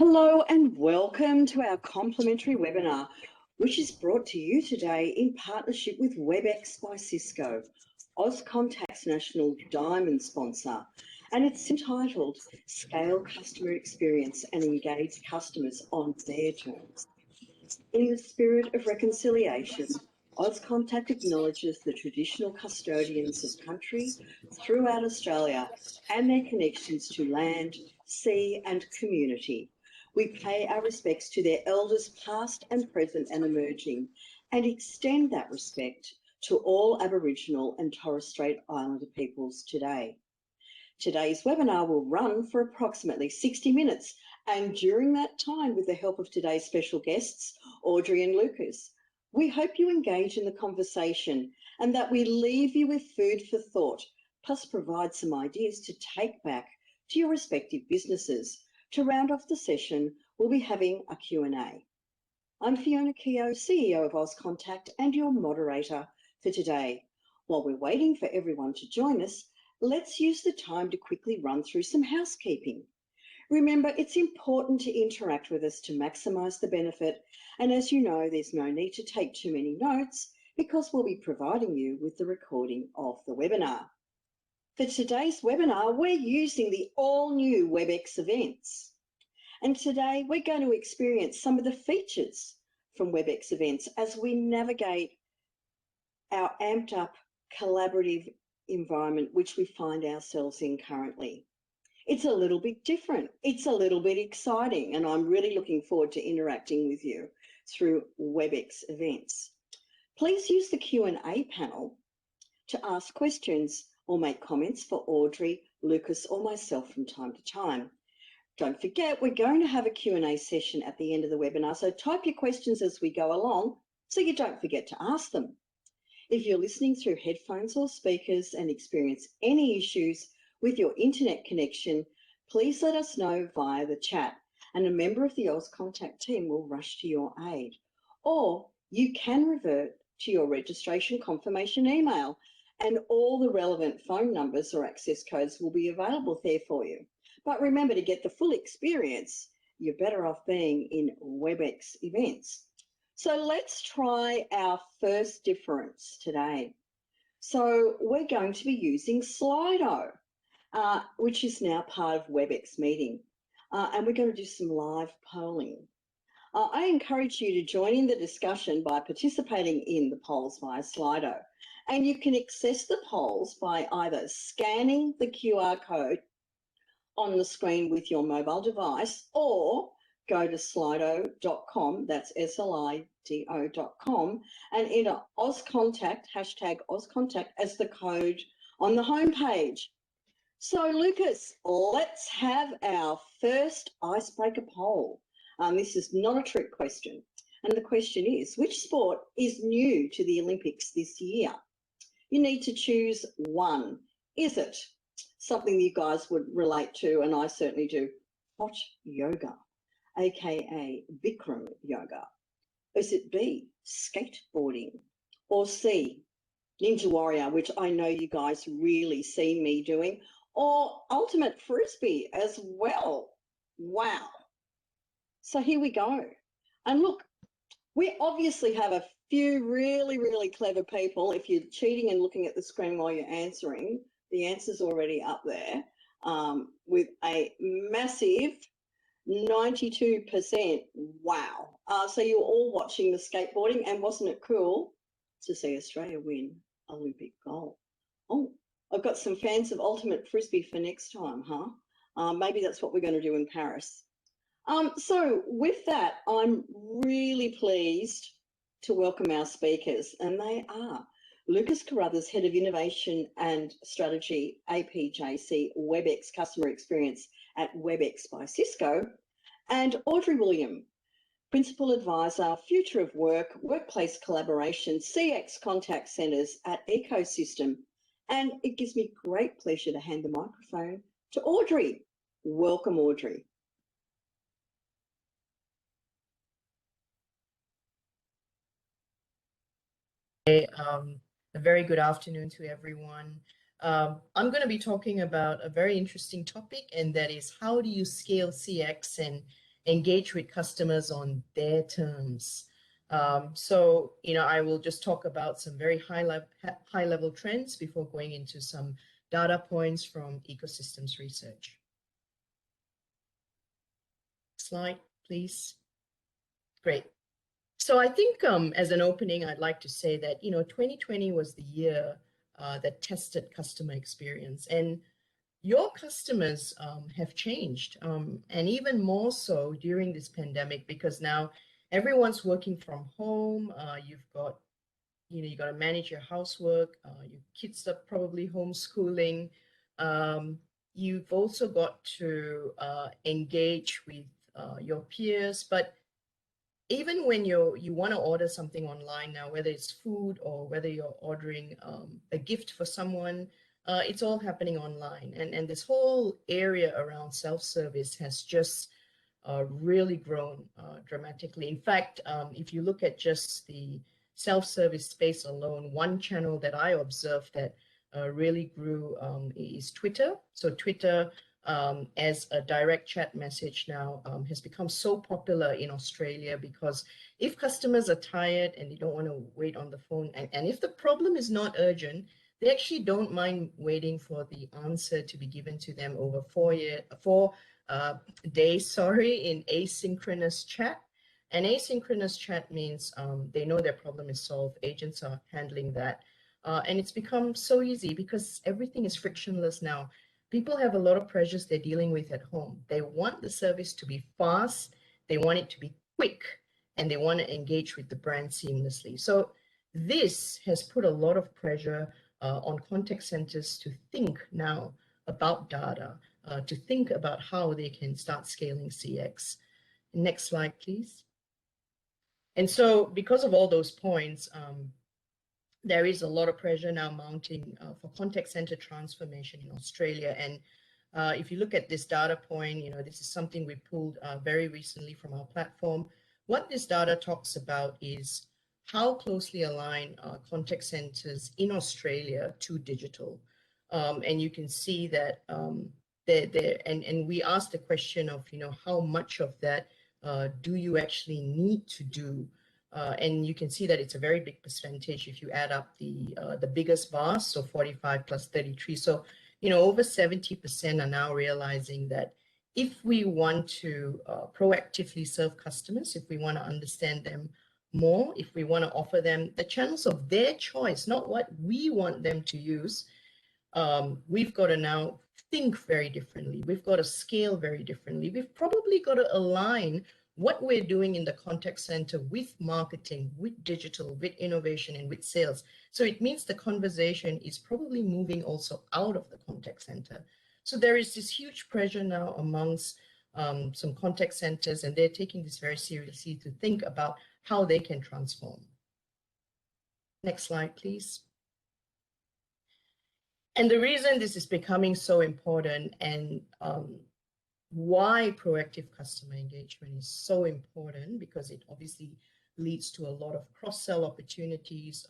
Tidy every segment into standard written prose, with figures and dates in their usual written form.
Hello and welcome to our complimentary webinar, which is brought to you today in partnership with Webex by Cisco, Auscontact's national diamond sponsor, and it's entitled Scale Customer Experience and Engage Customers on Their Terms. In the spirit of reconciliation, Auscontact acknowledges the traditional custodians of country throughout Australia and their connections to land, sea and community. We pay our respects to their elders past and present and emerging, and extend that respect to all Aboriginal and Torres Strait Islander peoples today. Today's webinar will run for approximately 60 minutes, and during that time, with the help of today's special guests, Audrey and Lukas, we hope you engage in the conversation and that we leave you with food for thought, plus provide some ideas to take back to your respective businesses. To round off the session, we'll be having a Q&A. I'm Fiona Keogh, CEO of Auscontact and your moderator for today. While we're waiting for everyone to join us, let's use the time to quickly run through some housekeeping. Remember, it's important to interact with us to maximise the benefit, and as you know, there's no need to take too many notes because we'll be providing you with the recording of the webinar. For today's webinar, we're using the all-new Webex events. And today we're going to experience some of the features from Webex events as we navigate our amped up collaborative environment which we find ourselves in currently. It's a little bit different, it's a little bit exciting, and I'm really looking forward to interacting with you through Webex events. Please use the Q&A panel to ask questions or make comments for Audrey, Lukas or myself from time to time. Don't forget, we're going to have a Q&A session at the end of the webinar, so type your questions as we go along so you don't forget to ask them. If you're listening through headphones or speakers and experience any issues with your internet connection, please let us know via the chat and a member of the Auscontact team will rush to your aid. Or you can revert to your registration confirmation email and all the relevant phone numbers or access codes will be available there for you. But remember, to get the full experience, you're better off being in Webex events. So let's try our first difference today. So we're going to be using Slido, which is now part of Webex meeting. And we're going to do some live polling. I encourage you to join in the discussion by participating in the polls via Slido. And you can access the polls by either scanning the QR code on the screen with your mobile device or go to slido.com, that's slido.com, and enter Auscontact, hashtag Auscontact, as the code on the homepage. So Lukas, let's have our first icebreaker poll. This is not a trick question. And the question is, which sport is new to the Olympics this year? You need to choose one. Is it something you guys would relate to, and I certainly do, hot yoga, aka Bikram yoga? Is it B, skateboarding, or C, Ninja Warrior, which I know you guys really see me doing, or ultimate frisbee as well? Wow. So here we go. And look, we obviously have a few really, really clever people. If you're cheating and looking at the screen while you're answering, the answer's already up there with a massive 92%. Wow. So you're all watching the skateboarding, and wasn't it cool to see Australia win Olympic gold? Oh, I've got some fans of ultimate frisbee for next time, huh? Maybe that's what we're going to do in Paris. So with that, I'm really pleased to welcome our speakers, and they are Lukas Carruthers, Head of Innovation and Strategy, APJC Webex Customer Experience at Webex by Cisco, and Audrey William, Principal Advisor, Future of Work, Workplace Collaboration, CX Contact Centres at Ecosystem. And it gives me great pleasure to hand the microphone to Audrey. Welcome, Audrey. A very good afternoon to everyone. I'm going to be talking about a very interesting topic, and that is, how do you scale CX and engage with customers on their terms. So, I will just talk about some very high level trends before going into some data points from Ecosystems research. Slide, please. Great. So I think as an opening, I'd like to say that, 2020 was the year that tested customer experience, and your customers have changed, and even more so during this pandemic, because now everyone's working from home. You've got, you got to manage your housework. Your kids are probably homeschooling. You've also got to engage with your peers, but even when you want to order something online now, whether it's food or whether you're ordering a gift for someone, it's all happening online. And this whole area around self-service has just really grown dramatically. In fact, if you look at just the self-service space alone, one channel that I observed that really grew is Twitter. So Twitter, as a direct chat message now, has become so popular in Australia, because if customers are tired and they don't want to wait on the phone, and if the problem is not urgent, they actually don't mind waiting for the answer to be given to them over 4 days, in asynchronous chat. And asynchronous chat means they know their problem is solved. Agents are handling that. And it's become so easy because everything is frictionless now. People have a lot of pressures they're dealing with at home. They want the service to be fast, they want it to be quick, and they want to engage with the brand seamlessly. So this has put a lot of pressure on contact centers to think now about data, to think about how they can start scaling CX. Next slide, please. And so because of all those points, there is a lot of pressure now mounting for contact center transformation in Australia. And if you look at this data point, this is something we pulled very recently from our platform. What this data talks about is how closely aligned contact centers in Australia to digital. And you can see that and we asked the question of, how much of that do you actually need to do? And you can see that it's a very big percentage if you add up the biggest bars, so 45 plus 33. So, over 70% are now realizing that if we want to proactively serve customers, if we want to understand them more, if we want to offer them the channels of their choice, not what we want them to use, we've got to now think very differently. We've got to scale very differently. We've probably got to align what we're doing in the contact center with marketing, with digital, with innovation, and with sales. So it means the conversation is probably moving also out of the contact center. So there is this huge pressure now amongst some contact centers, and they're taking this very seriously to think about how they can transform. Next slide, please. And the reason this is becoming so important, and why proactive customer engagement is so important, because it obviously leads to a lot of cross-sell opportunities.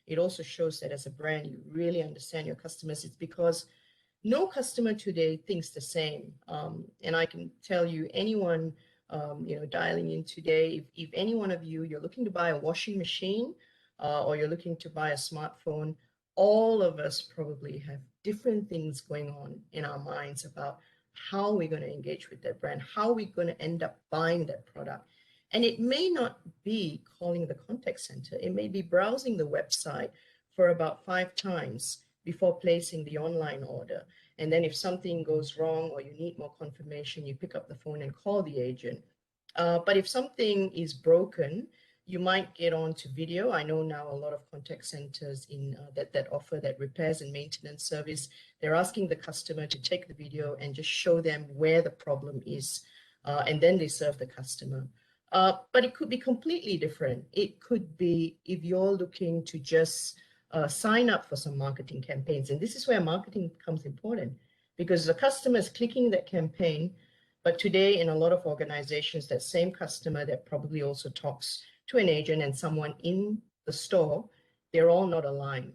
It also shows that as a brand, you really understand your customers. It's because no customer today thinks the same. And I can tell you, anyone dialing in today, if any one of you, you're looking to buy a washing machine or you're looking to buy a smartphone, all of us probably have different things going on in our minds about how we're going to engage with that brand, how we're going to end up buying that product. And it may not be calling the contact center. It may be browsing the website for about 5 times before placing the online order. And then if something goes wrong or you need more confirmation, you pick up the phone and call the agent. But if something is broken, you might get on to video. I know now a lot of contact centers in that offer that repairs and maintenance service. They're asking the customer to take the video and just show them where the problem is, and then they serve the customer. But it could be completely different. It could be if you're looking to just sign up for some marketing campaigns. And this is where marketing becomes important, because the customer is clicking that campaign. But today in a lot of organizations, that same customer that probably also talks to an agent and someone in the store, they're all not aligned.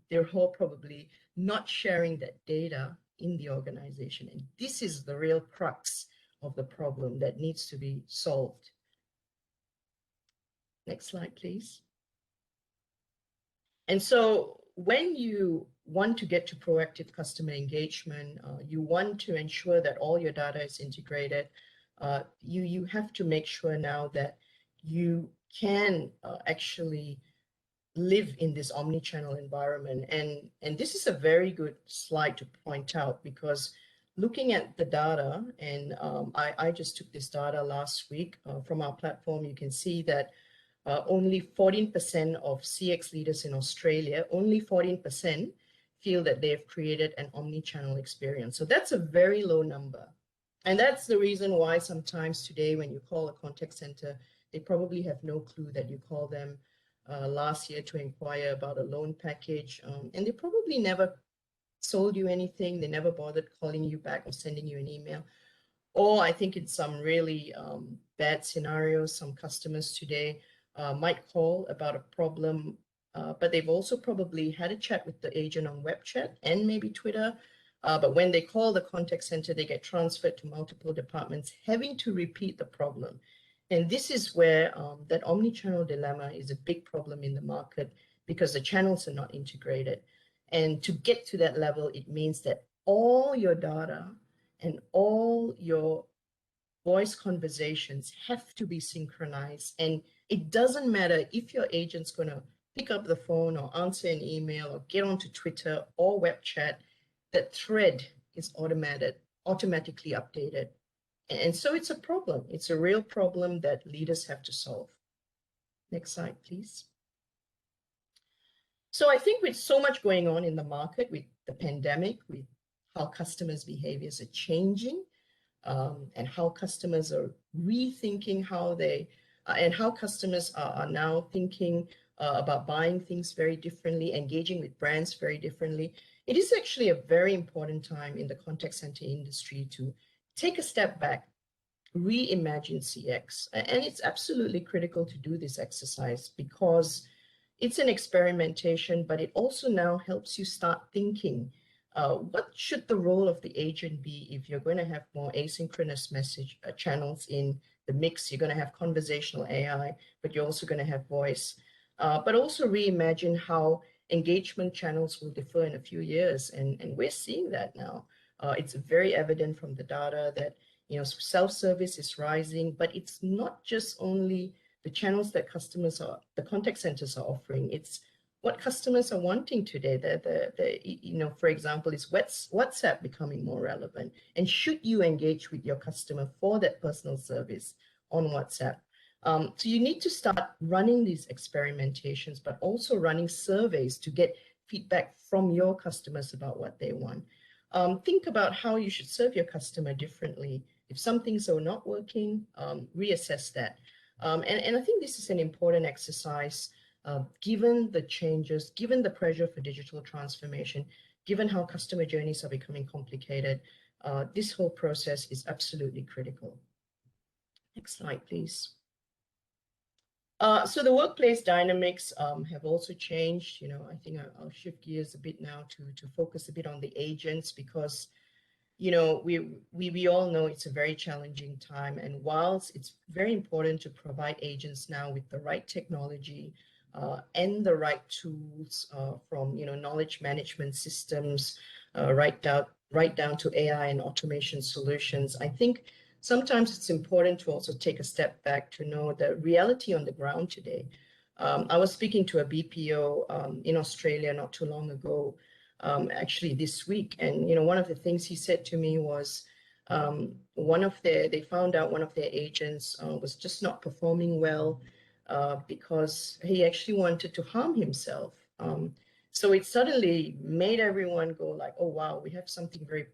They're all probably not sharing that data in the organization. And this is the real crux of the problem that needs to be solved. Next slide, please. And so when you want to get to proactive customer engagement, you want to ensure that all your data is integrated. You have to make sure now that you can actually live in this omni-channel environment. And this is a very good slide to point out, because looking at the data, and I just took this data last week from our platform, you can see that only 14% of CX leaders in Australia, only 14% feel that they've created an omni-channel experience. So that's a very low number. And that's the reason why sometimes today when you call a contact center, they probably have no clue that you called them last year to inquire about a loan package. And they probably never sold you anything. They never bothered calling you back or sending you an email. Or I think in some really bad scenarios, some customers today might call about a problem, but they've also probably had a chat with the agent on web chat and maybe Twitter. But when they call the contact center, they get transferred to multiple departments, having to repeat the problem. And this is where that omni-channel dilemma is a big problem in the market, because the channels are not integrated. And to get to that level, it means that all your data and all your voice conversations have to be synchronized. And it doesn't matter if your agent's going to pick up the phone or answer an email or get onto Twitter or web chat, that thread is automatically updated. And so it's a problem. It's a real problem that leaders have to solve. Next slide, please. So I think with so much going on in the market, with the pandemic, with how customers' behaviors are changing, and how customers are rethinking how they, and how customers are now thinking about buying things very differently, engaging with brands very differently. It is actually a very important time in the contact center industry to take a step back, reimagine CX. And it's absolutely critical to do this exercise, because it's an experimentation, but it also now helps you start thinking, what should the role of the agent be if you're going to have more asynchronous message channels in the mix? You're going to have conversational AI, but you're also going to have voice. But also reimagine how engagement channels will differ in a few years. And we're seeing that now. It's very evident from the data that, you know, self-service is rising, but it's not just only the channels that the contact centers are offering. It's what customers are wanting today. You know, for example, is WhatsApp becoming more relevant? And should you engage with your customer for that personal service on WhatsApp? So you need to start running these experimentations, but also running surveys to get feedback from your customers about what they want. Think about how you should serve your customer differently. If some things are not working, reassess that. And I think this is an important exercise, given the changes, given the pressure for digital transformation, given how customer journeys are becoming complicated. This whole process is absolutely critical. Next slide, please. So the workplace dynamics have also changed. You know, I think I'll shift gears a bit now to focus a bit on the agents, because, you know, we all know it's a very challenging time. And whilst it's very important to provide agents now with the right technology and the right tools, from, you know, knowledge management systems right down to AI and automation solutions, I think sometimes it's important to also take a step back to know the reality on the ground today. I was speaking to a BPO in Australia not too long ago, actually this week. And, you know, one of the things he said to me was they found out one of their agents was just not performing well because he actually wanted to harm himself. So it suddenly made everyone go like, oh, wow, we have something very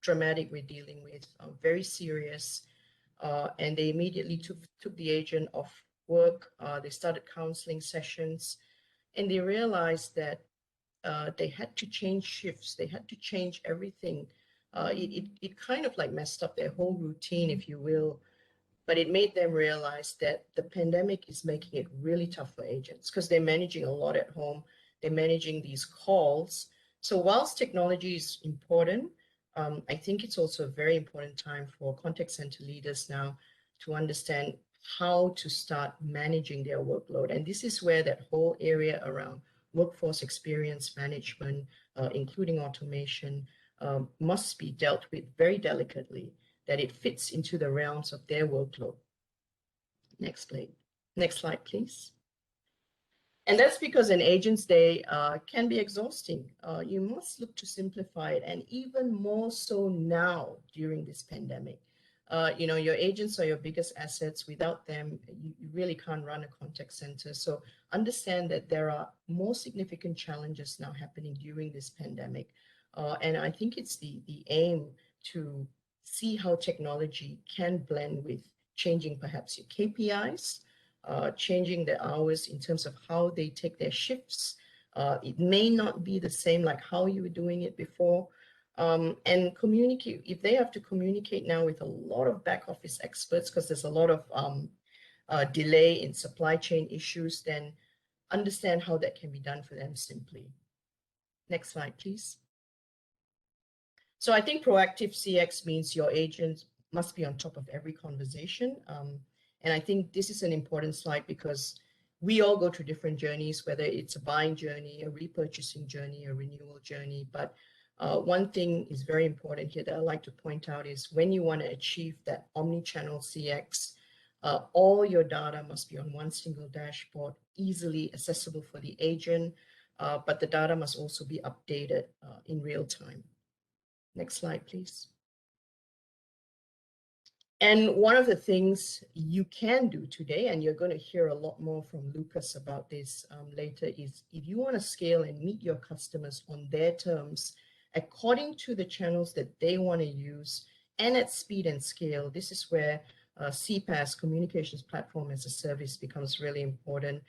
dramatic we're dealing with, very serious. And they immediately took the agent off work. They started counseling sessions, and they realized that they had to change shifts. They had to change everything. It kind of like messed up their whole routine, if you will, but it made them realize that the pandemic is making it really tough for agents, because they're managing a lot at home. They're managing these calls. So whilst technology is important, I think it's also a very important time for contact center leaders now to understand how to start managing their workload. And this is where that whole area around workforce experience management, including automation, must be dealt with very delicately, that it fits into the realms of their workload. Next slide, please. And that's because an agent's day can be exhausting. You must look to simplify it, and even more so now during this pandemic. Your agents are your biggest assets. Without them, you really can't run a contact center. So understand that there are more significant challenges now happening during this pandemic. And I think it's the aim to see how technology can blend with changing perhaps your KPIs, changing the hours in terms of how they take their shifts. It may not be the same like how you were doing it before. And communicate, if they have to communicate now with a lot of back office experts, because there's a lot of delay in supply chain issues, then understand how that can be done for them simply. Next slide, please. So I think proactive CX means your agent must be on top of every conversation. And I think this is an important slide because we all go through different journeys, whether it's a buying journey, a repurchasing journey, a renewal journey. But one thing is very important here that I like to point out is when you want to achieve that omni-channel CX, all your data must be on one single dashboard, easily accessible for the agent, but the data must also be updated in real time. Next slide, please. And one of the things you can do today, and you're going to hear a lot more from Lukas about this later, is if you want to scale and meet your customers on their terms, according to the channels that they want to use and at speed and scale, this is where CPaaS, Communications Platform as a Service, becomes really important.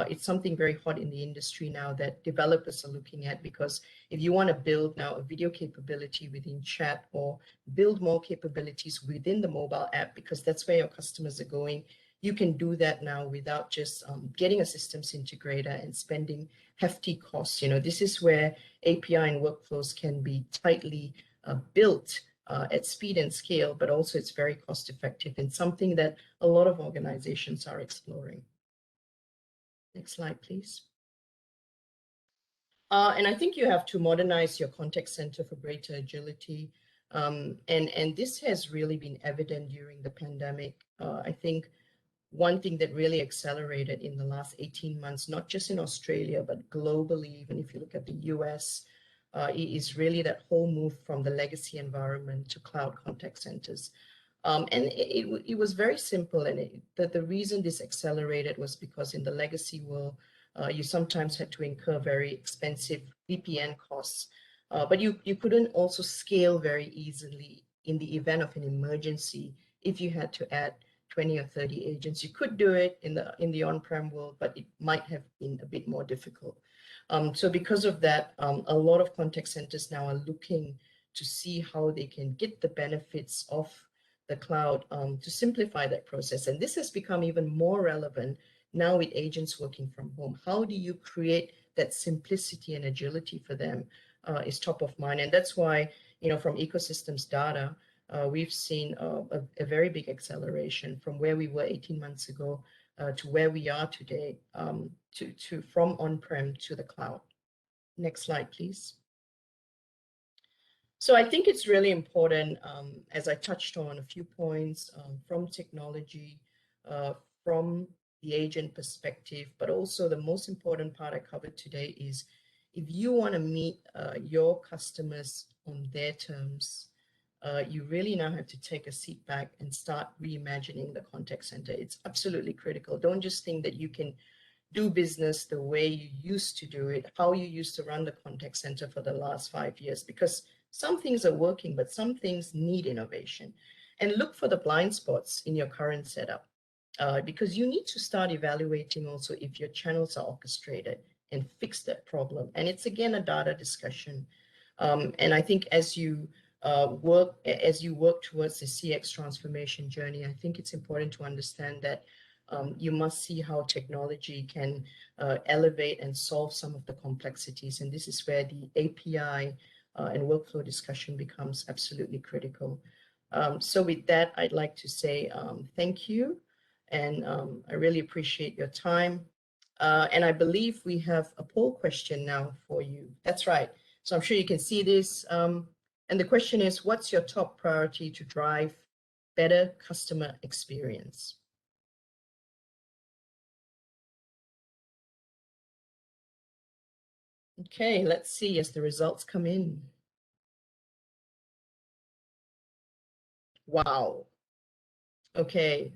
It's something very hot in the industry now that developers are looking at, because if you want to build now a video capability within chat or build more capabilities within the mobile app, because that's where your customers are going, you can do that now without just getting a systems integrator and spending hefty costs. This is where API and workflows can be tightly built at speed and scale, but also it's very cost effective and something that a lot of organizations are exploring. Next slide, please. And I think you have to modernize your contact center for greater agility. And this has really been evident during the pandemic. I think one thing that really accelerated in the last 18 months, not just in Australia, but globally, even if you look at the US, is really that whole move from the legacy environment to cloud contact centers. And it was very simple, and the reason this accelerated was because in the legacy world, you sometimes had to incur very expensive VPN costs, but you couldn't also scale very easily in the event of an emergency. If you had to add 20 or 30 agents, you could do it in the on-prem world, but it might have been a bit more difficult. So because of that, a lot of contact centers now are looking to see how they can get the benefits of the cloud to simplify that process. And this has become even more relevant now with agents working from home. How do you create that simplicity and agility for them is top of mind. And that's why, from Ecosystem's data, we've seen a very big acceleration from where we were 18 months ago to where we are today, from on-prem to the cloud. Next slide, please. So I think it's really important, as I touched on a few points from technology, from the agent perspective, but also the most important part I covered today is if you want to meet your customers on their terms, you really now have to take a seat back and start reimagining the contact center. It's absolutely critical. Don't just think that you can do business the way you used to do it, how you used to run the contact center for the last 5 years, because some things are working, but some things need innovation. And look for the blind spots in your current setup, because you need to start evaluating also if your channels are orchestrated and fix that problem. And it's again a data discussion. And I think as you work towards the CX transformation journey, I think it's important to understand that you must see how technology can elevate and solve some of the complexities. And this is where the API and workflow discussion becomes absolutely critical. So with that, I'd like to say thank you, and I really appreciate your time. And I believe we have a poll question now for you. That's right. So I'm sure you can see this. And the question is, what's your top priority to drive better customer experience? Okay, let's see as the results come in. Wow. Okay,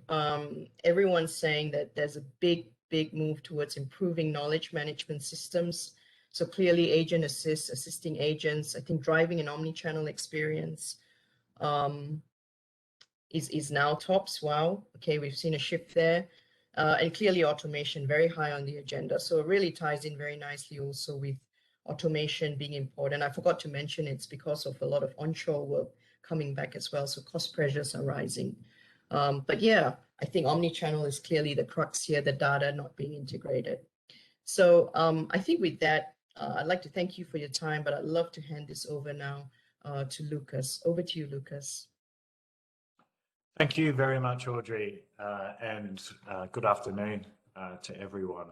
everyone's saying that there's a big move towards improving knowledge management systems. So clearly agent assist, assisting agents, I think driving an omni-channel experience is now tops. Wow. Okay, we've seen a shift there. And clearly automation very high on the agenda. So it really ties in very nicely also with automation being important. I forgot to mention it's because of a lot of onshore work coming back as well. So cost pressures are rising. But yeah, I think omni-channel is clearly the crux here, the data not being integrated. So I think with that, I'd like to thank you for your time, but I'd love to hand this over now to Lukas. Over to you, Lukas. Thank you very much, Audrey, and good afternoon to everyone.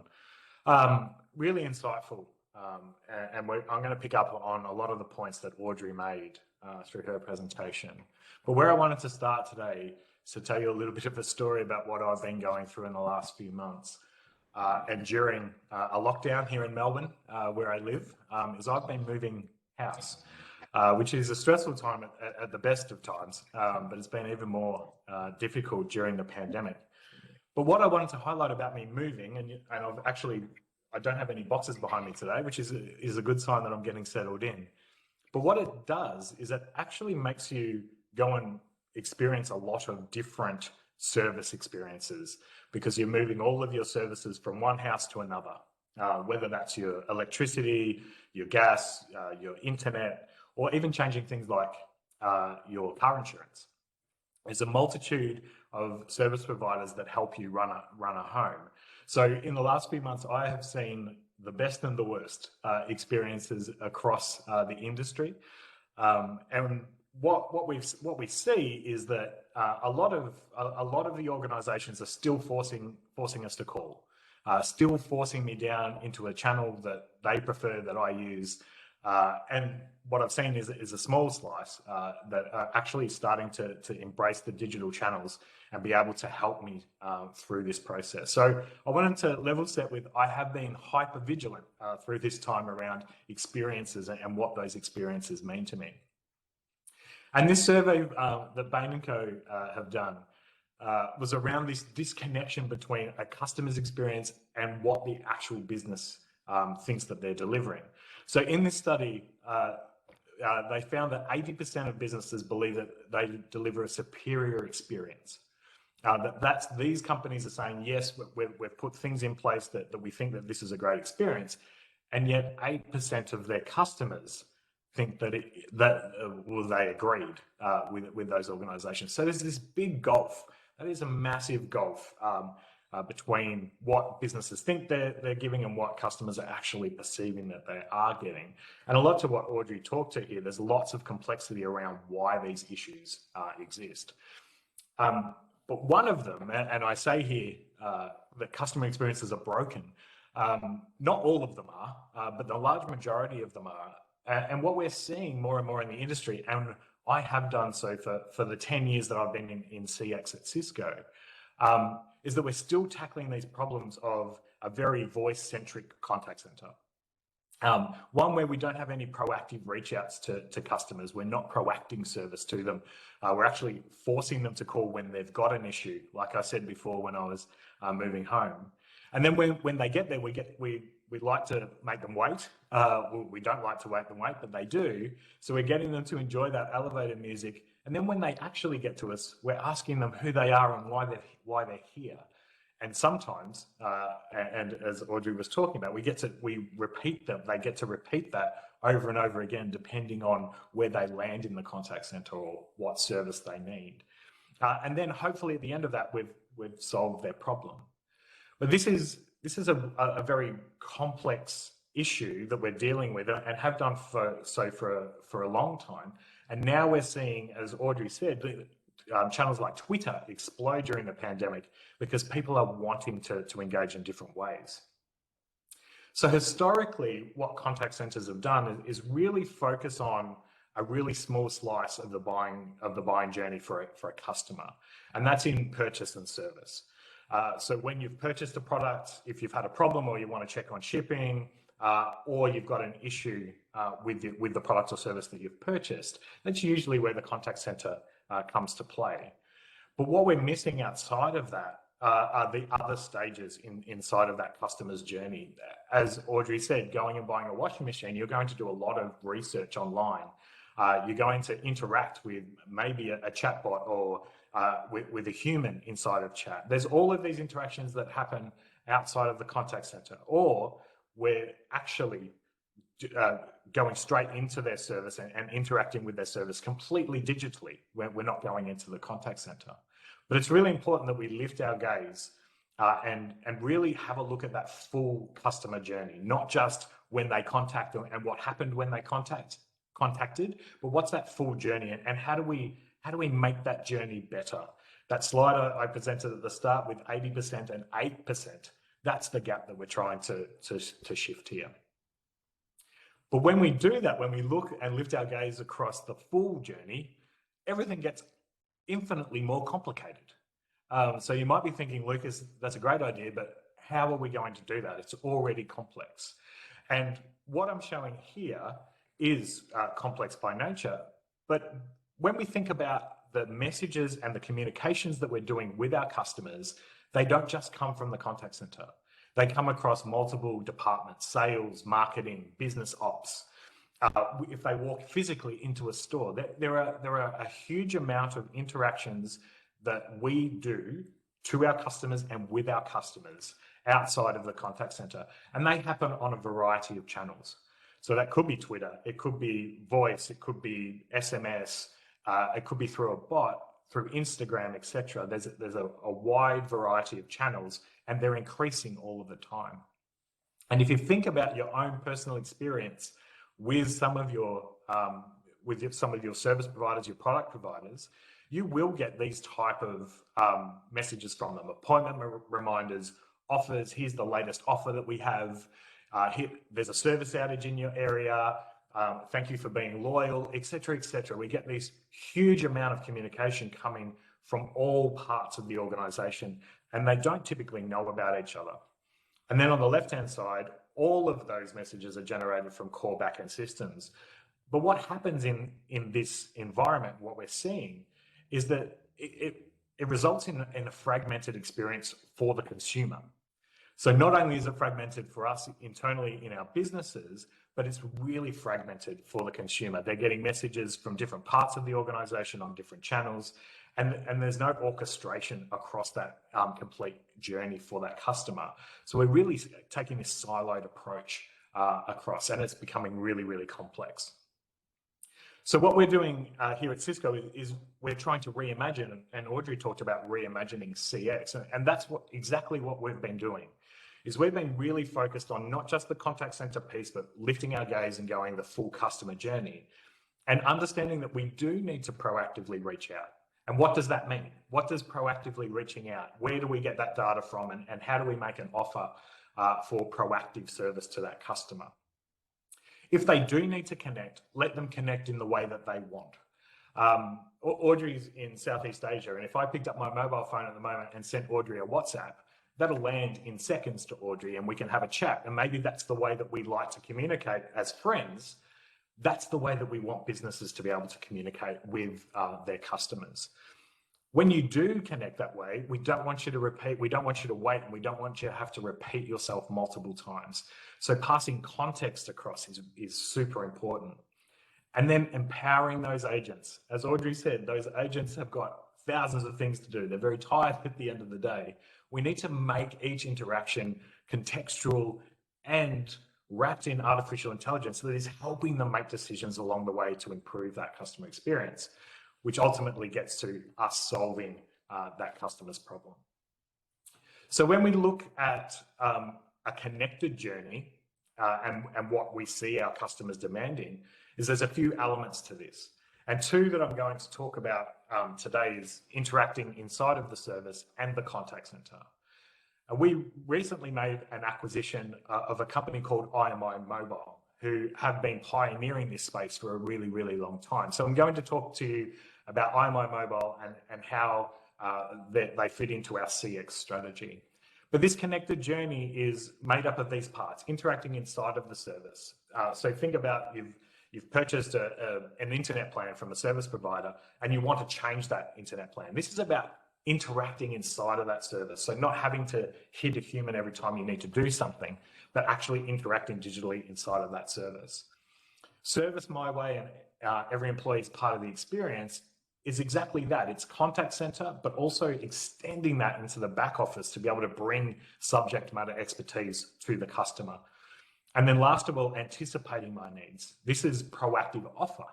Really insightful, and I'm going to pick up on a lot of the points that Audrey made through her presentation. But where I wanted to start today is to tell you a little bit of a story about what I've been going through in the last few months. And during a lockdown here in Melbourne, where I live, is I've been moving house. Which is a stressful time at the best of times, but it's been even more difficult during the pandemic. But what I wanted to highlight about me moving, and I don't have any boxes behind me today, which is a good sign that I'm getting settled in. But what it does is it actually makes you go and experience a lot of different service experiences, because you're moving all of your services from one house to another, whether that's your electricity, your gas, your internet, or even changing things like your car insurance. There's a multitude of service providers that help you run a home. So in the last few months, I have seen the best and the worst experiences across the industry. And what we see is that a lot of the organizations are still forcing us to call, still forcing me down into a channel that they prefer that I use. And what I've seen is a small slice that are actually starting to embrace the digital channels and be able to help me through this process. So I wanted to level set with, I have been hyper vigilant through this time around experiences and what those experiences mean to me. And this survey that Bain & Co have done was around this disconnection between a customer's experience and what the actual business thinks that they're delivering. So in this study, they found that 80% of businesses believe that they deliver a superior experience. These companies are saying, yes, we've put things in place that we think that this is a great experience, and yet 8% of their customers think that they agreed with those organizations. So there's this big gulf. That is a massive gulf between what businesses think they're giving and what customers are actually perceiving that they are getting. And a lot to what Audrey talked to here, there's lots of complexity around why these issues exist. But one of them, and I say here that customer experiences are broken, not all of them are, but the large majority of them are. And what we're seeing more and more in the industry, and I have done so for the 10 years that I've been in CX at Cisco, is that we're still tackling these problems of a very voice-centric contact center. One where we don't have any proactive reach outs to customers. We're not proacting service to them. We're actually forcing them to call when they've got an issue, like I said before when I was moving home. And then when they get there, we like to make them wait. We don't like to make them wait, but they do. So we're getting them to enjoy that elevator music. And then when they actually get to us, we're asking them who they are and why they're here. And sometimes, and as Audrey was talking about, we repeat them. They get to repeat that over and over again, depending on where they land in the contact center or what service they need. And then hopefully at the end of that, we've solved their problem. But this is a very complex issue that we're dealing with and have done for a long time. And now we're seeing, as Audrey said, channels like Twitter explode during the pandemic because people are wanting to engage in different ways. So historically, what contact centers have done is really focus on a really small slice of the buying journey for a customer, and that's in purchase and service. So when you've purchased a product, if you've had a problem or you want to check on shipping, or you've got an issue with the product or service that you've purchased, that's usually where the contact center comes to play. But what we're missing outside of that are the other stages inside of that customer's journey. As Audrey said, going and buying a washing machine, you're going to do a lot of research online. You're going to interact with maybe a chatbot or with a human inside of chat. There's all of these interactions that happen outside of the contact center, or we're actually going straight into their service and interacting with their service completely digitally. We're not going into the contact center. But it's really important that we lift our gaze and really have a look at that full customer journey, not just when they contact and what happened when they contacted, but what's that full journey and how do we make that journey better? That slide I presented at the start with 80% and 8%, that's the gap that we're trying to shift here. But when we do that, when we look and lift our gaze across the full journey, everything gets infinitely more complicated. So you might be thinking, Lucas, that's a great idea, but how are we going to do that? It's already complex. And what I'm showing here is complex by nature. But when we think about the messages and the communications that we're doing with our customers, they don't just come from the contact center. They come across multiple departments: sales, marketing, business ops. If they walk physically into a store, there are a huge amount of interactions that we do to our customers and with our customers outside of the contact center. And they happen on a variety of channels. So that could be Twitter, it could be voice, it could be SMS, it could be through a bot, through Instagram, etc. There's a wide variety of channels, and they're increasing all of the time. And if you think about your own personal experience with some of your service providers, your product providers, you will get these type of messages from them: appointment reminders, offers. Here's the latest offer that we have. There's a service outage in your area. Thank you for being loyal, etc., etc. We get this huge amount of communication coming from all parts of the organization, and they don't typically know about each other. And then on the left-hand side, all of those messages are generated from core backend systems. But what happens in this environment, what we're seeing, is that it results in a fragmented experience for the consumer. So not only is it fragmented for us internally in our businesses, but it's really fragmented for the consumer. They're getting messages from different parts of the organization on different channels, and there's no orchestration across that complete journey for that customer. So we're really taking this siloed approach across, and it's becoming really, really complex. So what we're doing here at Cisco is we're trying to reimagine, and Audrey talked about reimagining CX, and that's exactly what we've been doing. Is we've been really focused on not just the contact center piece, but lifting our gaze and going the full customer journey and understanding that we do need to proactively reach out. And what does that mean? What does proactively reaching out? Where do we get that data from? And how do we make an offer for proactive service to that customer? If they do need to connect, let them connect in the way that they want. Audrey's in Southeast Asia, and if I picked up my mobile phone at the moment and sent Audrey a WhatsApp, that'll land in seconds to Audrey and we can have a chat. And maybe that's the way that we like to communicate as friends. That's the way that we want businesses to be able to communicate with their customers. When you do connect that way, we don't want you to repeat, we don't want you to wait, and we don't want you to have to repeat yourself multiple times. So passing context across is super important. And then empowering those agents. As Audrey said, those agents have got thousands of things to do. They're very tired at the end of the day. We need to make each interaction contextual and wrapped in artificial intelligence that is helping them make decisions along the way to improve that customer experience, which ultimately gets to us solving that customer's problem. So when we look at a connected journey, and what we see our customers demanding is there's a few elements to this. And two that I'm going to talk about today is interacting inside of the service and the contact center. We recently made an acquisition of a company called IMI Mobile, who have been pioneering this space for a really, really long time. So I'm going to talk to you about IMI Mobile and how they fit into our CX strategy. But this connected journey is made up of these parts, interacting inside of the service. So think about you've purchased an internet plan from a service provider and you want to change that internet plan. This is about interacting inside of that service. So not having to hit a human every time you need to do something, but actually interacting digitally inside of that service. Service My Way and every employee is part of the experience is exactly that. It's contact center, but also extending that into the back office to be able to bring subject matter expertise to the customer. And then last of all, anticipating my needs. This is proactive offer.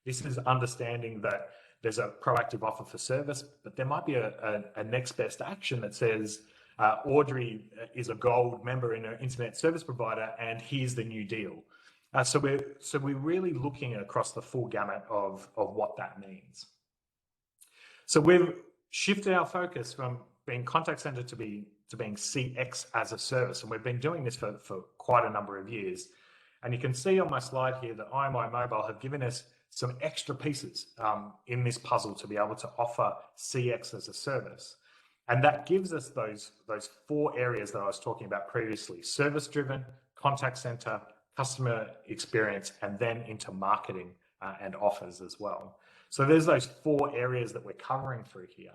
This is understanding that there's a proactive offer for service, but there might be a next best action that says, Audrey is a gold member in an internet service provider, and here's the new deal. So we're really looking across the full gamut of what that means. So we've shifted our focus from being contact center to being CX as a service, and we've been doing this for quite a number of years. And you can see on my slide here that IMI Mobile have given us some extra pieces in this puzzle to be able to offer CX as a service. And that gives us those four areas that I was talking about previously: service-driven, contact center, customer experience, and then into marketing and offers as well. So there's those four areas that we're covering through here.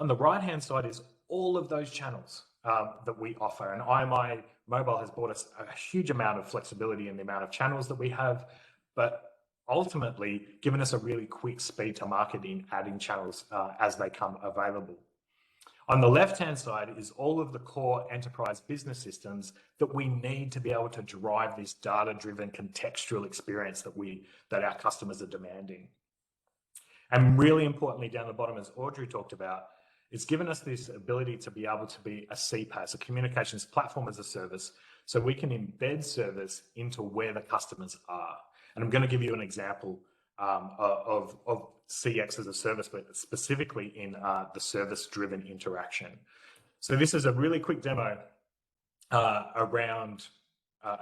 On the right-hand side is all of those channels that we offer. And IMI Mobile has brought us a huge amount of flexibility in the amount of channels that we have, but ultimately given us a really quick speed to market in adding channels as they come available. On the left-hand side is all of the core enterprise business systems that we need to be able to drive this data-driven contextual experience that our customers are demanding. And really importantly, down the bottom, as Audrey talked about, it's given us this ability to be able to be a CPaaS, a communications platform as a service, so we can embed service into where the customers are. And I'm going to give you an example of CX as a service, but specifically in the service-driven interaction. So this is a really quick demo around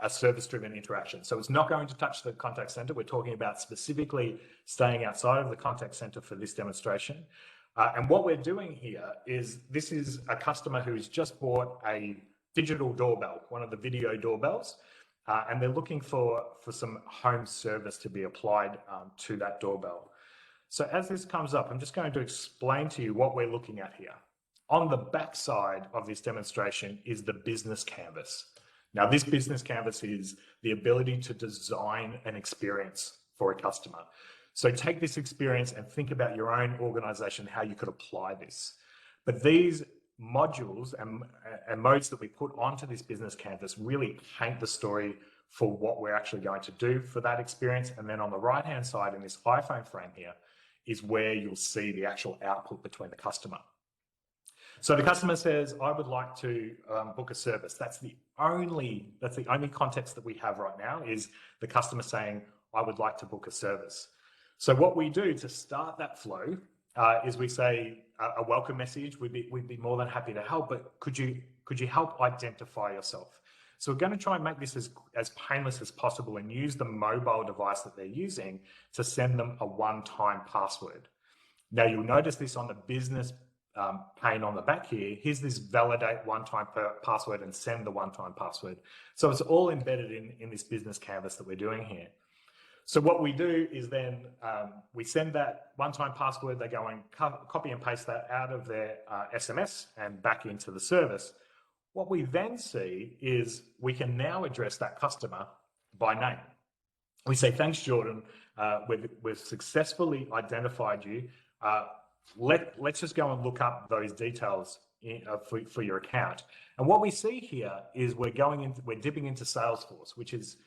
a service-driven interaction. So it's not going to touch the contact center. We're talking about specifically staying outside of the contact center for this demonstration. And what we're doing here is this is a customer who's just bought a digital doorbell, one of the video doorbells, and they're looking for some home service to be applied to that doorbell. So as this comes up, I'm just going to explain to you what we're looking at here. On the back side of this demonstration is the business canvas. Now, this business canvas is the ability to design an experience for a customer. So take this experience and think about your own organization, how you could apply this. But these modules and modes that we put onto this business canvas really paint the story for what we're actually going to do for that experience. And then on the right-hand side in this iPhone frame here is where you'll see the actual output between the customer. So the customer says, I would like to book a service. That's the only context that we have right now, is the customer saying, I would like to book a service. So what we do to start that flow is we say a welcome message. We'd be more than happy to help, but could you help identify yourself? So we're going to try and make this as painless as possible and use the mobile device that they're using to send them a one-time password. Now you'll notice this on the business pane on the back here. Here's this validate one-time password and send the one-time password. So it's all embedded in this business canvas that we're doing here. So what we do is then we send that one-time password. They go and copy and paste that out of their SMS and back into the service. What we then see is we can now address that customer by name. We say, thanks, Jordan. We've successfully identified you. Let's just go and look up those details for your account. And what we see here is we're dipping into Salesforce, which is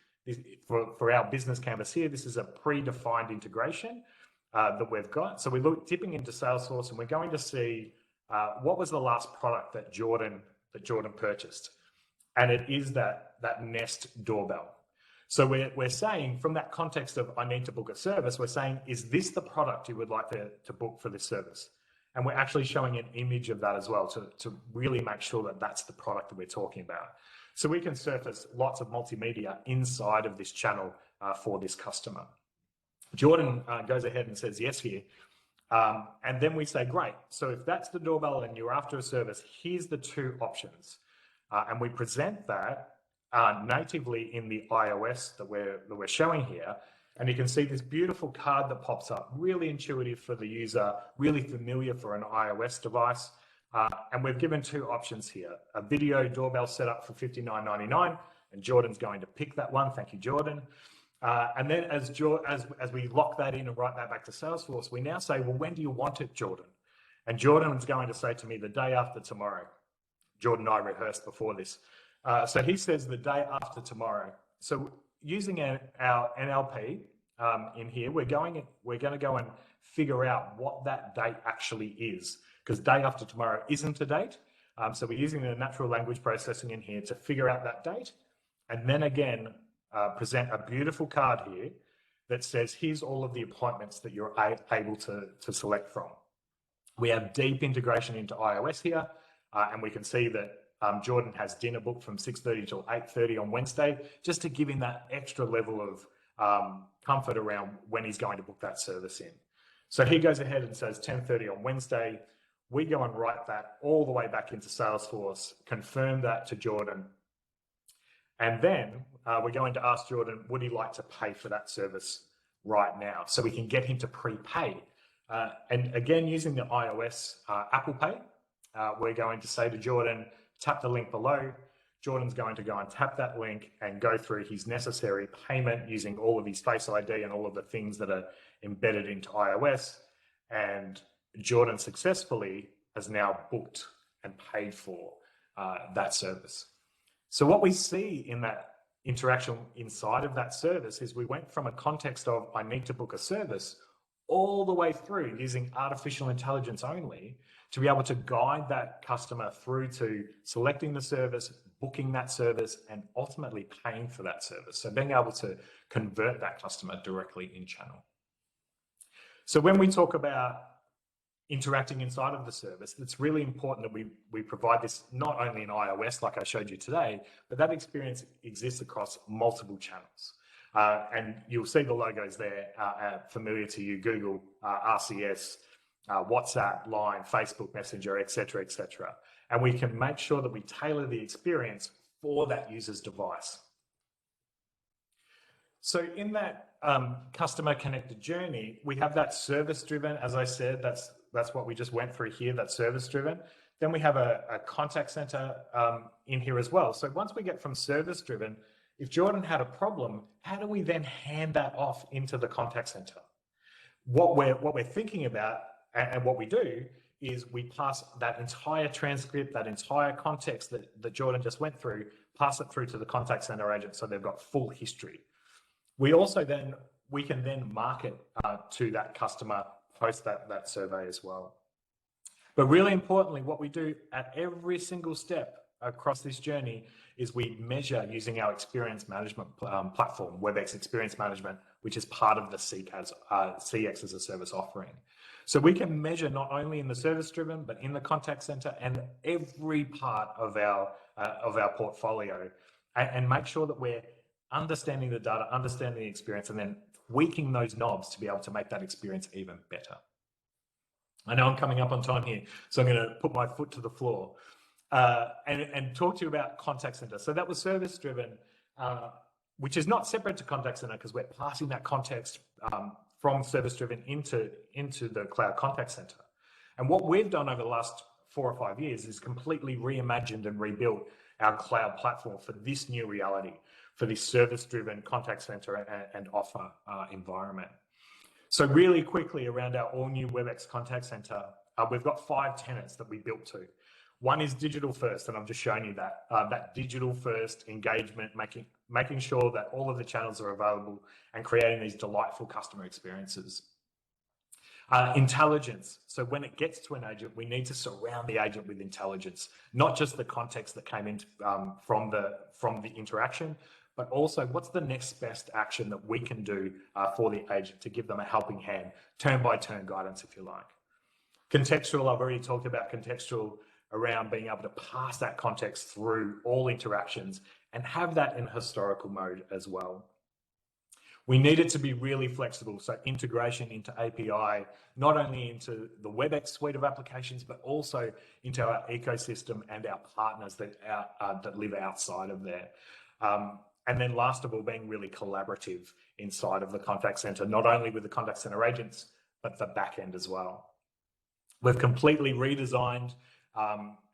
for our business canvas here. This is a predefined integration that we've got. So we're dipping into Salesforce, and we're going to see what was the last product that Jordan purchased. and it is that Nest doorbell. So we're saying, from that context of I need to book a service, we're saying, is this the product you would like to book for this service? And we're actually showing an image of that as well to really make sure that that's the product that we're talking about. So we can surface lots of multimedia inside of this channel for this customer. Jordan goes ahead and says yes here. And then we say, great. So if that's the doorbell and you're after a service, here's the two options. And we present that natively in the iOS that we're showing here. And you can see this beautiful card that pops up, really intuitive for the user, really familiar for an iOS device. And we've given two options here, a video doorbell setup for $59.99, and Jordan's going to pick that one. Thank you, Jordan. And then as we lock that in and write that back to Salesforce, we now say, well, when do you want it, Jordan? And Jordan's going to say to me, the day after tomorrow. Jordan and I rehearsed before this. So he says the day after tomorrow. So using our NLP in here, we're going to go and figure out what that date actually is, because day after tomorrow isn't a date. So we're using the natural language processing in here to figure out that date. And then again, present a beautiful card here that says, here's all of the appointments that you're able to select from. We have deep integration into iOS here, and we can see that Jordan has dinner booked from 6:30 till 8:30 on Wednesday, just to give him that extra level of comfort around when he's going to book that service in. So he goes ahead and says 10:30 on Wednesday. We go and write that all the way back into Salesforce, confirm that to Jordan. And then we're going to ask Jordan, would he like to pay for that service right now? So we can get him to prepay. And again, using the iOS Apple Pay, we're going to say to Jordan, tap the link below. Jordan's going to go and tap that link and go through his necessary payment using all of his Face ID and all of the things that are embedded into iOS. And Jordan successfully has now booked and paid for that service. So what we see in that interaction inside of that service is we went from a context of I need to book a service all the way through using artificial intelligence only to be able to guide that customer through to selecting the service, booking that service, and ultimately paying for that service. So being able to convert that customer directly in channel. So when we talk about interacting inside of the service, it's really important that we provide this not only in iOS, like I showed you today, but that experience exists across multiple channels. And you'll see the logos there familiar to you, Google, RCS, WhatsApp, Line, Facebook Messenger, et cetera, et cetera. And we can make sure that we tailor the experience for that user's device. So in that customer connected journey, we have that service driven, as I said, that's what we just went through here, that service driven. Then we have a contact center in here as well. So once we get from service driven, if Jordan had a problem, how do we then hand that off into the contact center? What we're thinking about and what we do is we pass that entire transcript, that entire context that Jordan just went through, pass it through to the contact center agent so they've got full history. We also we can then market to that customer post that survey as well. But really importantly, what we do at every single step across this journey is we measure using our experience management platform, Webex Experience Management, which is part of the CX as a service offering. So we can measure not only in the service driven, but in the contact center and every part of our portfolio, and make sure that we're understanding the data, understanding the experience, and then tweaking those knobs to be able to make that experience even better. I know I'm coming up on time here, so I'm going to put my foot to the floor and talk to you about contact center. So that was service driven, which is not separate to contact center because we're passing that context from service driven into the cloud contact center. And what we've done over the last 4 or 5 years is completely reimagined and rebuilt our cloud platform for this new reality, for this service-driven contact center and offer environment. So really quickly around our all-new Webex Contact Center, we've got 5 tenets that we built to. One is digital first, and I've just shown you that digital first engagement, making sure that all of the channels are available and creating these delightful customer experiences. Intelligence. So when it gets to an agent, we need to surround the agent with intelligence, not just the context that came in from the interaction, but also what's the next best action that we can do for the agent to give them a helping hand, turn-by-turn guidance, if you like. Contextual, I've already talked about contextual around being able to pass that context through all interactions and have that in historical mode as well. We need it to be really flexible, so integration into API, not only into the Webex suite of applications, but also into our ecosystem and our partners that live outside of there. And then last of all, being really collaborative inside of the contact center, not only with the contact center agents, but the back end as well. We've completely redesigned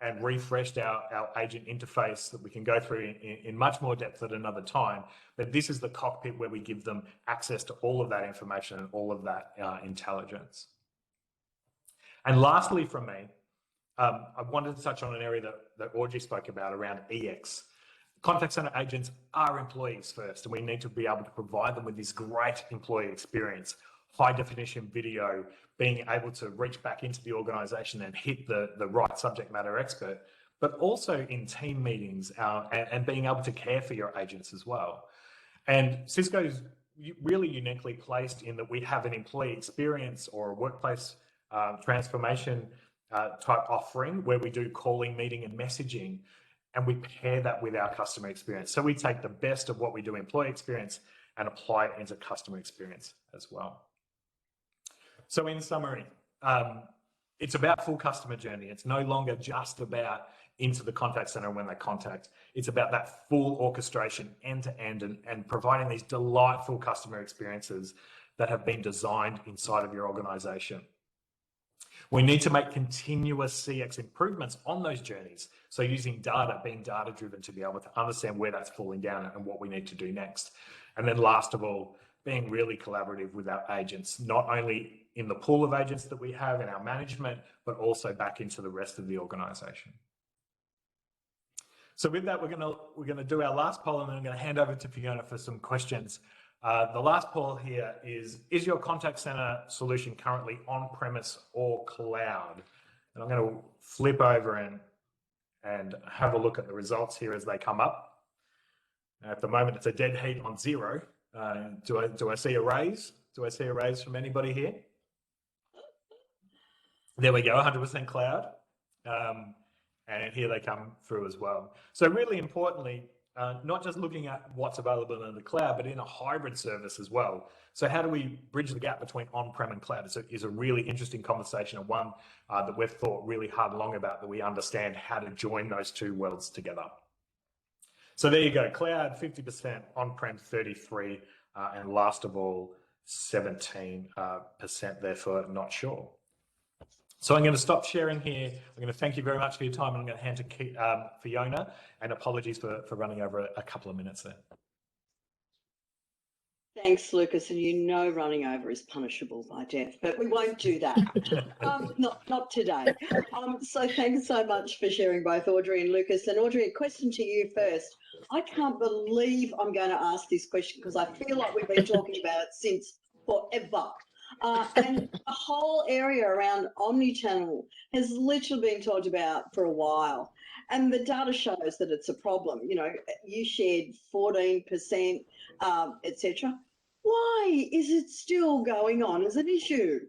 and refreshed our agent interface that we can go through in much more depth at another time. But this is the cockpit where we give them access to all of that information and all of that intelligence. And lastly from me, I wanted to touch on an area that Audrey spoke about around EX. Contact center agents are employees first, and we need to be able to provide them with this great employee experience, high definition video, being able to reach back into the organization and hit the right subject matter expert, but also in team meetings and being able to care for your agents as well. And Cisco is really uniquely placed in that we have an employee experience or a workplace transformation type offering where we do calling, meeting, and messaging, and we pair that with our customer experience. So we take the best of what we do employee experience and apply it into customer experience as well. So in summary, it's about full customer journey. It's no longer just about into the contact center when they contact. It's about that full orchestration end to end and providing these delightful customer experiences that have been designed inside of your organization. We need to make continuous CX improvements on those journeys. So using data, being data driven to be able to understand where that's falling down and what we need to do next. And then last of all, being really collaborative with our agents, not only in the pool of agents that we have in our management, but also back into the rest of the organization. So with that, we're gonna do our last poll, and then I'm gonna hand over to Fiona for some questions. The last poll here is your contact center solution currently on-premise or cloud? And I'm going to flip over and have a look at the results here as they come up. At the moment, it's a dead heat on 0. Do I see a raise? Do I see a raise from anybody here? There we go, 100% cloud. And here they come through as well. So really importantly, not just looking at what's available in the cloud, but in a hybrid service as well. So how do we bridge the gap between on-prem and cloud? Is a really interesting conversation, and one that we've thought really hard and long about, that we understand how to join those two worlds together. So there you go, cloud 50%, on-prem 33%, and last of all, 17% there for not sure. So I'm going to stop sharing here. I'm going to thank you very much for your time, and I'm going to hand to Fiona, and apologies for running over a couple of minutes there. Thanks, Lucas, and you know running over is punishable by death, but we won't do that. Not today. So thanks so much for sharing, both Audrey and Lucas. And Audrey, a question to you first. I can't believe I'm going to ask this question because I feel like we've been talking about it since forever. And the whole area around omnichannel has literally been talked about for a while, and the data shows that it's a problem. You know, you shared 14%, etc. Why is it still going on as an issue?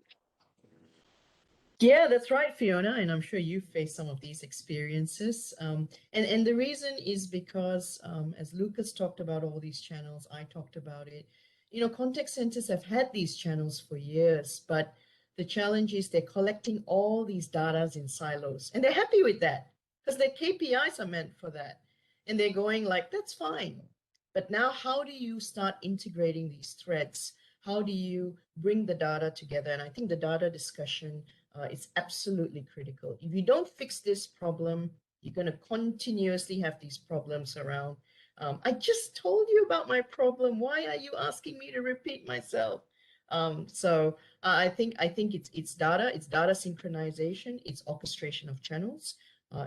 Yeah, that's right, Fiona, and I'm sure you faced some of these experiences. And the reason is because, as Lucas talked about all these channels, I talked about it. You know, contact centers have had these channels for years, but the challenge is they're collecting all these data in silos, and they're happy with that because their KPIs are meant for that. And they're going like, that's fine. But now how do you start integrating these threads? How do you bring the data together? And I think the data discussion is absolutely critical. If you don't fix this problem, you're going to continuously have these problems around. I just told you about my problem. Why are you asking me to repeat myself? So I think it's data synchronization, it's orchestration of channels,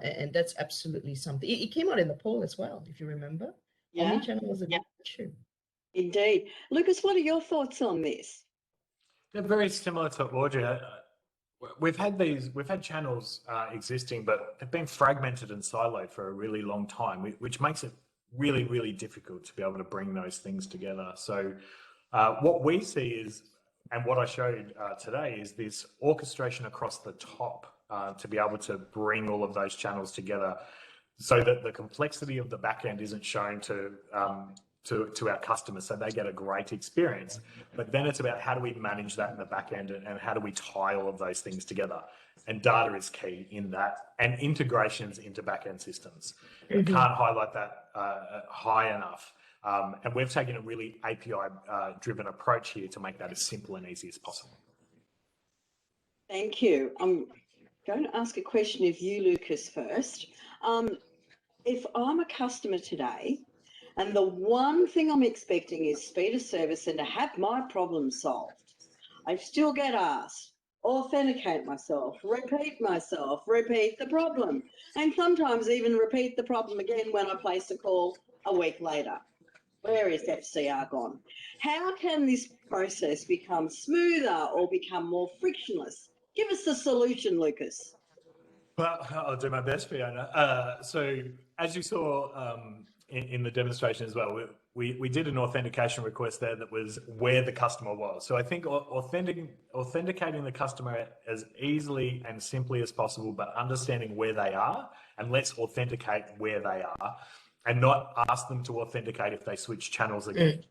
and that's absolutely something. It came out in the poll as well, if you remember. Yeah. Omnichannel was a big issue. Indeed. Lucas, what are your thoughts on this? They're very similar to Audrey. We've had channels existing, but they've been fragmented and siloed for a really long time, which makes it really, really difficult to be able to bring those things together. So what we see is, and what I showed today, is this orchestration across the top to be able to bring all of those channels together so that the complexity of the back end isn't shown to our customers, so they get a great experience. But then it's about how do we manage that in the back end, and how do we tie all of those things together. And data is key in that, and integrations into back end systems. I can't highlight that high enough. And we've taken a really API-driven approach here to make that as simple and easy as possible. Thank you. I'm going to ask a question of you, Lucas, first. If I'm a customer today, and the one thing I'm expecting is speed of service and to have my problem solved, I still get asked, authenticate myself, repeat the problem, and sometimes even repeat the problem again when I place a call a week later. Where is FCR gone? How can this process become smoother or become more frictionless? Give us the solution, Lucas. Well, I'll do my best, Fiona. So as you saw in the demonstration as well, we did an authentication request there that was where the customer was. So I think authenticating the customer as easily and simply as possible, but understanding where they are, and let's authenticate where they are, and not ask them to authenticate if they switch channels again.